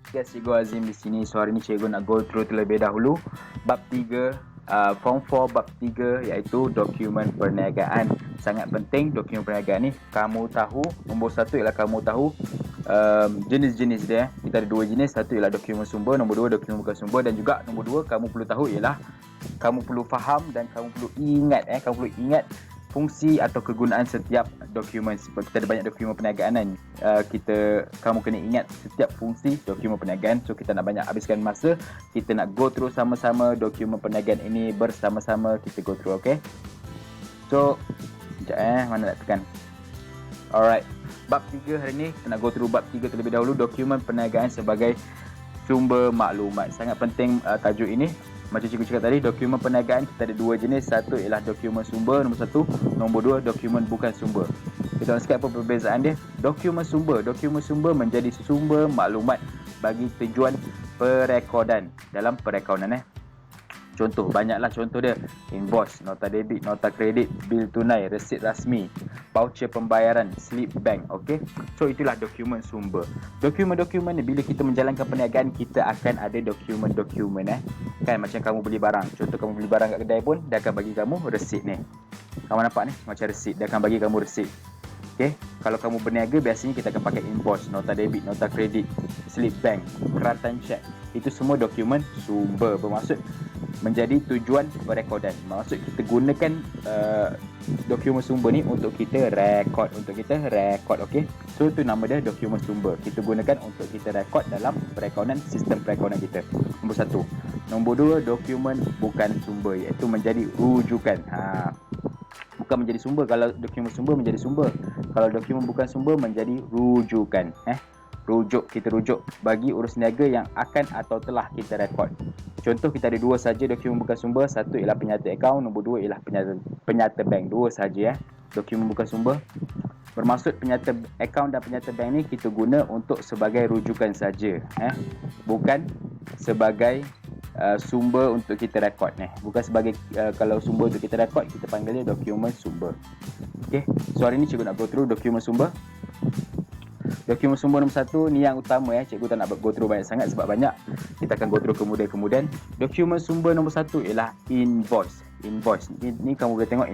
Yes, Cikgu Azim di sini. So hari ni cikgu nak go through terlebih dahulu bab 3 form 4 bab 3 iaitu dokumen perniagaan. Sangat penting dokumen perniagaan ni kamu tahu. Nombor 1 ialah kamu tahu jenis-jenis dia. Kita ada 2 jenis. Satu ialah dokumen sumber, nombor 2 dokumen bukan sumber, dan juga nombor 2 kamu perlu tahu ialah kamu perlu faham dan kamu perlu ingat kamu perlu ingat fungsi atau kegunaan setiap dokumen. Sebab kita ada banyak dokumen perniagaan kan. Kamu kena ingat setiap fungsi dokumen perniagaan. So kita nak banyak habiskan masa, kita nak go through sama-sama dokumen perniagaan ini bersama-sama. Kita go through, okay? So sekejap mana nak tekan. Alright, bab 3 hari ni kita nak go through bab 3 terlebih dahulu, dokumen perniagaan sebagai sumber maklumat. Sangat penting tajuk ini. Macam cikgu cakap tadi, dokumen perniagaan kita ada 2 jenis. Satu ialah dokumen sumber, nombor 1. Nombor 2, dokumen bukan sumber. Kita nak cakap apa perbezaan dia. Dokumen sumber menjadi sumber maklumat bagi tujuan perekodan dalam perekonan. Contoh, banyaklah contoh dia. Invoice, nota debit, nota kredit, bil tunai, resit rasmi, voucher pembayaran, slip bank. Okay? So itulah dokumen sumber. Dokumen-dokumen ni bila kita menjalankan perniagaan, kita akan ada dokumen-dokumen. Kan macam kamu beli barang. Contoh kamu beli barang kat kedai pun, dia akan bagi kamu resit ni. Kamu nampak ni? Macam resit. Dia akan bagi kamu resit. Okay? Kalau kamu berniaga, biasanya kita akan pakai invoice, nota debit, nota kredit, slip bank, keratan cek. Itu semua dokumen sumber. Bermaksud menjadi tujuan perekodan. Maksud kita gunakan dokumen sumber ni untuk kita rekod. Okay? So itu nama dia dokumen sumber. Kita gunakan untuk kita rekod dalam perekodan, sistem perekodan kita. Nombor 1. Nombor 2, dokumen bukan sumber, iaitu menjadi rujukan. Bukan menjadi sumber. Kalau dokumen sumber menjadi sumber. Kalau dokumen bukan sumber menjadi rujukan. Kita rujuk bagi urus niaga yang akan atau telah kita rekod. Contoh, kita ada 2 saja dokumen bukan sumber. Satu ialah penyata akaun, nombor 2 ialah penyata bank. 2 saja dokumen bukan sumber. Bermaksud penyata akaun dan penyata bank ni kita guna untuk sebagai rujukan saja, bukan sebagai sumber untuk kita rekod. Bukan sebagai kalau sumber untuk kita rekod, kita panggil dia dokumen sumber. Okay, so hari ni cikgu nak go through dokumen sumber. Dokumen sumber nombor 1 ni yang utama. Cikgu tak nak go through banyak sangat sebab banyak. Kita akan go through kemudian. Dokumen sumber nombor 1 ialah invoice. Ni kamu boleh tengok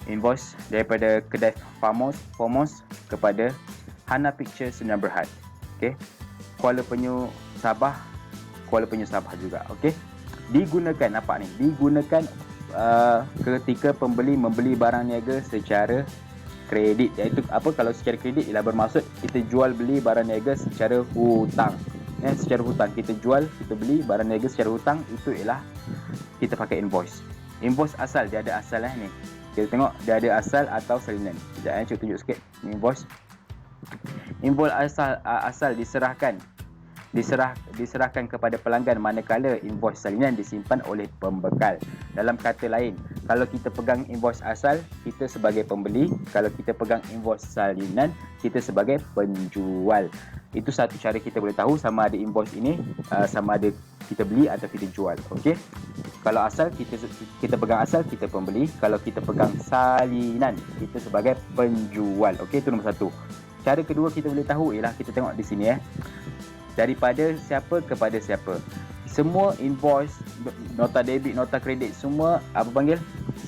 invoice daripada kedai Fomos kepada Hana Picture Sdn Bhd. Okey. Kuala Penyu Sabah juga. Okey. Digunakan, nampak ni, digunakan ketika pembeli membeli barang niaga secara kredit. Iaitu apa? Kalau secara kredit ialah bermaksud kita jual beli barang niaga secara hutang. Secara hutang kita beli barang niaga secara hutang. Itu ialah kita pakai invoice. Invoice asal, dia ada asal ni. Kita tengok dia ada asal atau salinan. Sekejap cuba tunjuk sikit invoice. Invoice asal diserahkan kepada pelanggan, manakala invoice salinan disimpan oleh pembekal. Dalam kata lain, kalau kita pegang invoice asal, kita sebagai pembeli. Kalau kita pegang invoice salinan, kita sebagai penjual. Itu satu cara kita boleh tahu sama ada invoice ini sama ada kita beli atau kita jual. Okey. Kalau asal, kita pegang asal, kita pembeli. Kalau kita pegang salinan, kita sebagai penjual. Okey, itu nombor 1. Cara kedua kita boleh tahu ialah kita tengok di sini daripada siapa kepada siapa. Semua invoice, nota debit, nota kredit, semua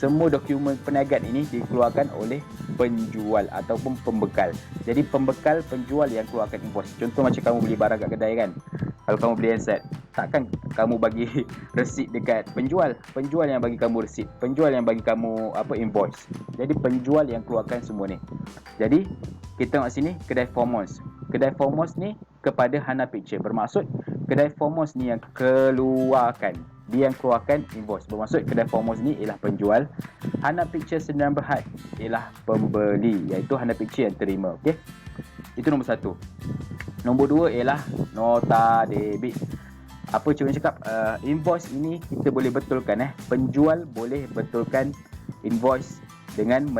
semua dokumen perniagaan ini dikeluarkan oleh penjual ataupun pembekal. Jadi pembekal, penjual yang keluarkan invoice. Contoh macam kamu beli barang kat kedai kan. Kalau kamu beli handset, takkan kamu bagi resit dekat penjual. Penjual yang bagi kamu resit. Penjual yang bagi kamu invoice. Jadi penjual yang keluarkan semua ni. Jadi kita tengok sini kedai Fomos. Kedai Fomos ni kepada Hana Picture. Bermaksud kedai Fomos ni yang keluarkan. Dia yang keluarkan invoice. Bermaksud kedai Fomos ni ialah penjual. Hana Picture Sdn Bhd ialah pembeli. Iaitu Hana Picture yang terima. Okey. Itu nombor 1. Nombor 2 ialah nota debit. Apa cikgu cakap? Invoice ini kita boleh betulkan. Penjual boleh betulkan invoice dengan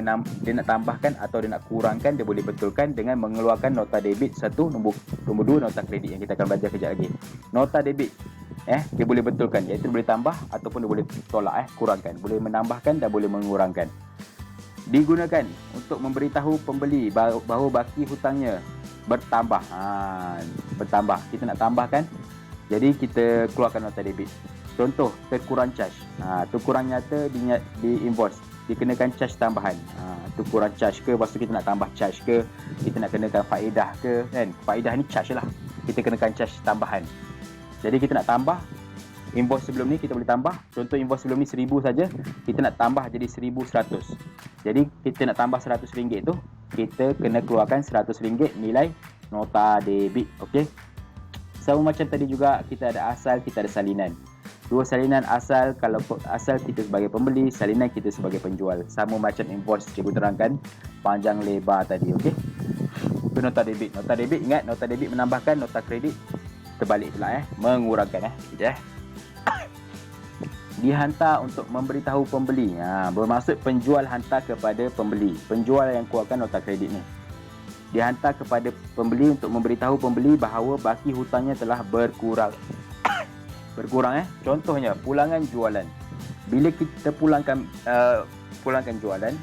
dia nak tambahkan atau dia nak kurangkan, dia boleh betulkan dengan mengeluarkan nota debit 1, nombor 2 nota kredit yang kita akan belajar kejap lagi. Nota debit dia boleh betulkan, iaitu boleh tambah ataupun dia boleh tolak, kurangkan, boleh menambahkan dan boleh mengurangkan. Digunakan untuk memberitahu pembeli bahawa baki hutangnya bertambah. Bertambah. Kita nak tambahkan. Jadi kita keluarkan nota debit. Contoh, terkurang charge. Terkurang nyata di invoice. Dikenakan charge tambahan. Terkurang charge ke, lepas tu kita nak tambah charge ke, kita nak kenakan faedah ke, kan? Faedah ni charge lah. Kita kenakan charge tambahan. Jadi kita nak tambah. Invoice sebelum ni kita boleh tambah. Contoh invoice sebelum ni 1000 saja, kita nak tambah jadi 1100. Jadi kita nak tambah RM100 tu, kita kena keluarkan RM100 nilai nota debit. Okey. Sama macam tadi juga, kita ada asal, kita ada salinan. Dua salinan asal, kalau asal kita sebagai pembeli, salinan kita sebagai penjual. Sama macam invoice cikgu terangkan panjang lebar tadi. Okey. Itu nota debit. Nota debit, ingat nota debit menambahkan, nota kredit terbalik pula mengurangkan Sekejap Dihantar untuk memberitahu pembeli. Bermaksud penjual hantar kepada pembeli. Penjual yang keluarkan nota kredit ni. Dihantar kepada pembeli untuk memberitahu pembeli bahawa baki hutangnya telah berkurang. Contohnya pulangan jualan. Bila kita pulangkan jualan,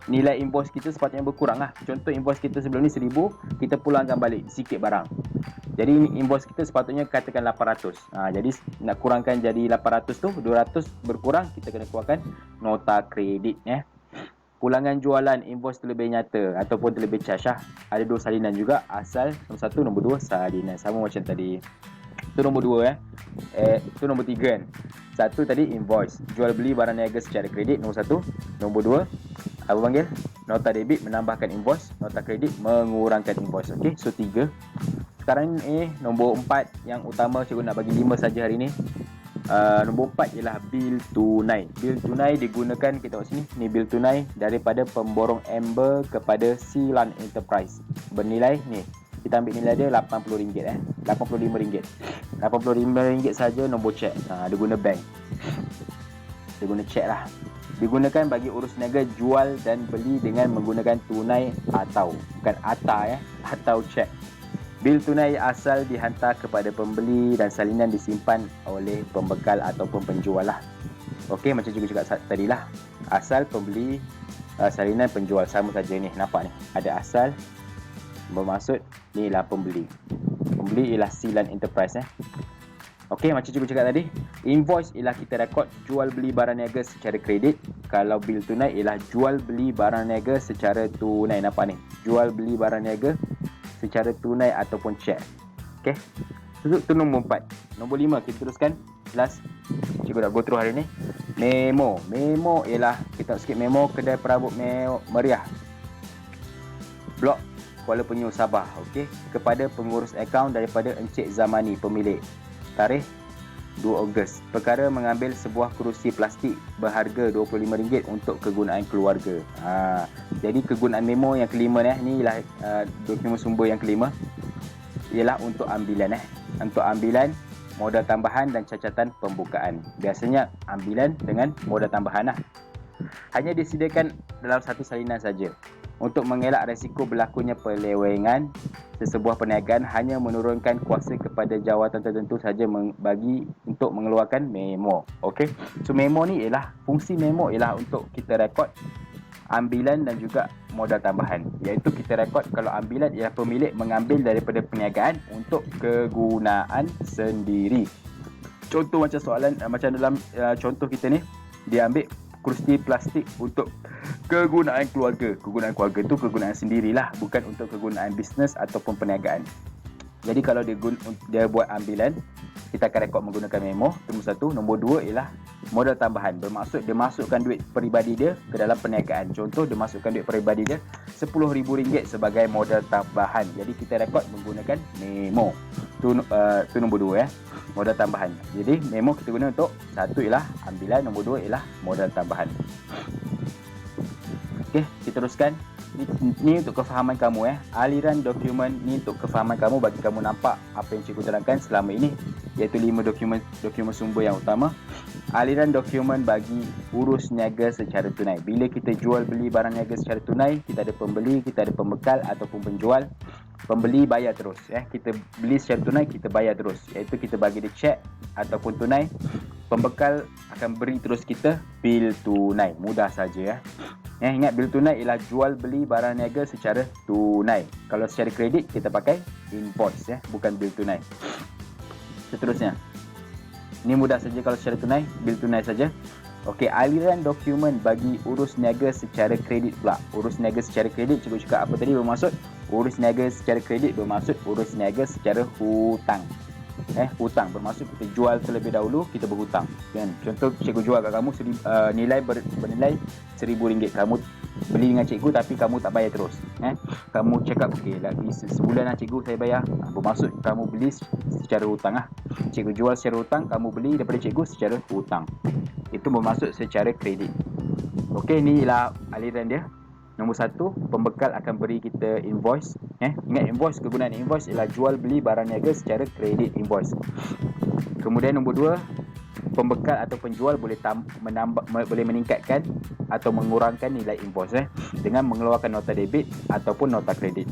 nilai invoice kita sepatutnya berkurang lah. Contoh invoice kita sebelum ni 1000, kita pulangkan balik sikit barang. Jadi invoice kita sepatutnya katakan 800. Jadi nak kurangkan jadi 800 tu, 200 berkurang, kita kena keluarkan nota kredit Pulangan jualan, invoice terlebih nyata ataupun terlebih charge Ada dua salinan juga, asal nombor 1, nombor 2 salinan. Sama macam tadi. Itu nombor 2 itu nombor 3 kan. Satu tadi invoice, jual beli barang niaga secara kredit, nombor 1. Nombor 2 apa panggil? Nota debit menambahkan invoice, nota kredit mengurangkan invoice. Okey, so 3. Sekarang ni nombor 4 yang utama, cikgu nak bagi 5 saja hari ni. Nombor 4 ialah bil tunai. Bil tunai digunakan, kita tengok sini, ni bil tunai daripada pemborong Amber kepada Silan Enterprise. Bernilai ni, kita ambil nilai dia RM80 RM85. RM85 saja nombor cek. Dia guna bank. Dia guna cek lah. Digunakan bagi urus niaga jual dan beli dengan menggunakan tunai atau bukan atau cek. Bil tunai asal dihantar kepada pembeli dan salinan disimpan oleh pembekal ataupun penjual lah. Okey, macam cikgu cakap tadi lah. Asal, pembeli, salinan, penjual. Sama saja ni. Nampak ni? Ada asal, bermaksud ni ialah pembeli. Pembeli ialah Silan Enterprise Okey, macam cikgu cakap tadi, invoice ialah kita rekod jual beli barang niaga secara kredit. Kalau bil tunai ialah jual beli barang niaga secara tunai. Nampak ni? Jual beli barang niaga secara tunai ataupun cek. Okey. Itu nombor 4. Nombor 5 kita teruskan. Last. Cikgu dah go through hari ni. Memo. Memo ialah, kita tengok sikit memo, kedai perabot meriah Blok Kuala Penyu Sabah. Okey. Kepada pengurus akaun daripada Encik Zamani, pemilik. Tarikh 2 Ogos. Perkara mengambil sebuah kerusi plastik berharga RM25 untuk kegunaan keluarga. Jadi kegunaan memo yang kelima ni ialah dokumen sumber yang kelima. Ialah untuk ambilan Untuk ambilan, modal tambahan dan cacatan pembukaan. Biasanya ambilan dengan modal tambahan Hanya disediakan dalam satu salinan saja. Untuk mengelak risiko berlakunya penyelewengan, sesebuah perniagaan hanya menurunkan kuasa kepada jawatan tertentu saja bagi untuk mengeluarkan memo. Okey. So memo ni ialah, fungsi memo ialah untuk kita rekod ambilan dan juga modal tambahan. Iaitu kita rekod kalau ambilan ialah pemilik mengambil daripada perniagaan untuk kegunaan sendiri. Contoh macam soalan, macam dalam contoh kita ni, dia ambil kerusi plastik untuk kegunaan keluarga. Kegunaan keluarga tu kegunaan sendirilah, bukan untuk kegunaan bisnes ataupun perniagaan. Jadi kalau dia buat ambilan, kita akan rekod menggunakan memo. Nombor 1. Nombor 2 ialah modal tambahan. Bermaksud dia masukkan duit peribadi dia ke dalam perniagaan. Contoh, dia masukkan duit peribadi dia RM10,000 sebagai modal tambahan. Jadi kita rekod menggunakan memo. Tu nombor 2 modal tambahan. Jadi memo kita guna untuk 1 ialah ambilan, nombor 2 ialah modal tambahan. Okey, kita teruskan. Ni untuk kefahaman kamu aliran dokumen ni untuk kefahaman kamu, bagi kamu nampak apa yang cikgu terangkan selama ini, iaitu 5 dokumen sumber yang utama. Aliran dokumen bagi urus niaga secara tunai. Bila kita jual beli barang niaga secara tunai, kita ada pembeli, kita ada pembekal ataupun penjual. Pembeli bayar terus kita beli secara tunai, kita bayar terus, iaitu kita bagi dia cek ataupun tunai. Pembekal akan beri terus kita bil tunai. Mudah saja Ingat bil tunai ialah jual beli barang niaga secara tunai. Kalau secara kredit kita pakai invoice bukan bil tunai. Seterusnya. Ini mudah saja kalau secara tunai, bil tunai saja. Okey, aliran dokumen bagi urus niaga secara kredit pula. Urus niaga secara kredit cikgu cakap apa tadi bermaksud? Urus niaga secara kredit bermaksud urus niaga secara hutang. Hutang bermaksud kita jual terlebih dahulu, kita berhutang. Kan? Contoh cikgu jual kat kamu nilai bernilai RM1,000. Kamu beli dengan cikgu tapi kamu tak bayar terus. Kamu cakap okey lagi sebulan lah cikgu saya bayar. Bermaksud kamu beli secara hutang lah. Cikgu jual secara hutang, kamu beli daripada cikgu secara hutang. Itu bermaksud secara kredit. Okey, ni ialah aliran dia. Nombor 1, pembekal akan beri kita invoice. Ingat invoice, kegunaan invoice ialah jual beli barang niaga secara kredit invoice. Kemudian nombor 2, pembekal atau penjual boleh meningkatkan atau mengurangkan nilai invoice dengan mengeluarkan nota debit ataupun nota kredit.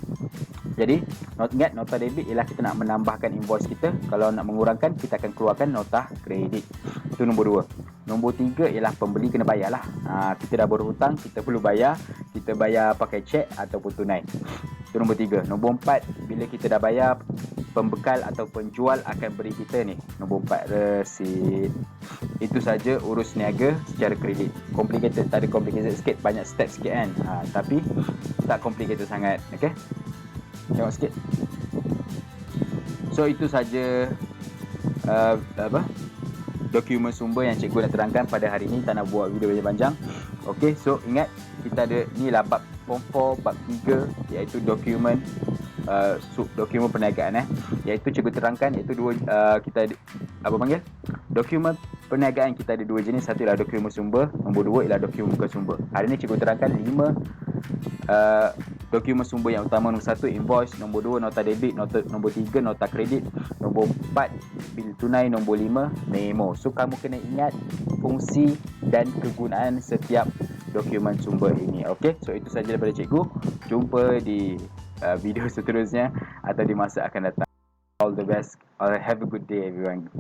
Jadi, ingat nota debit ialah kita nak menambahkan invoice kita. Kalau nak mengurangkan, kita akan keluarkan nota kredit. Itu nombor 2. Nombor 3 ialah pembeli kena bayar lah. Kita dah berhutang, kita perlu bayar. Kita bayar pakai cek ataupun tunai. Itu nombor 3. Nombor 4, bila kita dah bayar, pembekal atau penjual akan beri kita ni. Nombor 4, resit. Itu saja urus niaga secara kredit. Complicated, tak ada complicated sikit, banyak step sikit kan. Tapi tak complicated sangat. Okay? Tengok sikit. So itu saja dokumen sumber yang cikgu nak terangkan pada hari ini. Tak nak buat video banyak panjang. Okey, so ingat kita ada ni lah bab form 4, bab 3 iaitu dokumen dokumen perniagaan iaitu cikgu terangkan iaitu kita apa panggil? Dokumen perniagaan kita ada 2 jenis. Satu ialah dokumen sumber, nombor 2 ialah dokumen bukan sumber. Hari ini cikgu terangkan 5 dokumen sumber yang utama. Nombor 1 invoice, nombor 2 nota debit, nombor 3 nota kredit, nombor 4 bil tunai, nombor 5 memo. So kamu kena ingat fungsi dan kegunaan setiap dokumen sumber ini. Okey, so itu saja daripada cikgu. Jumpa di video seterusnya atau di masa akan datang. All the best. Have a good day everyone.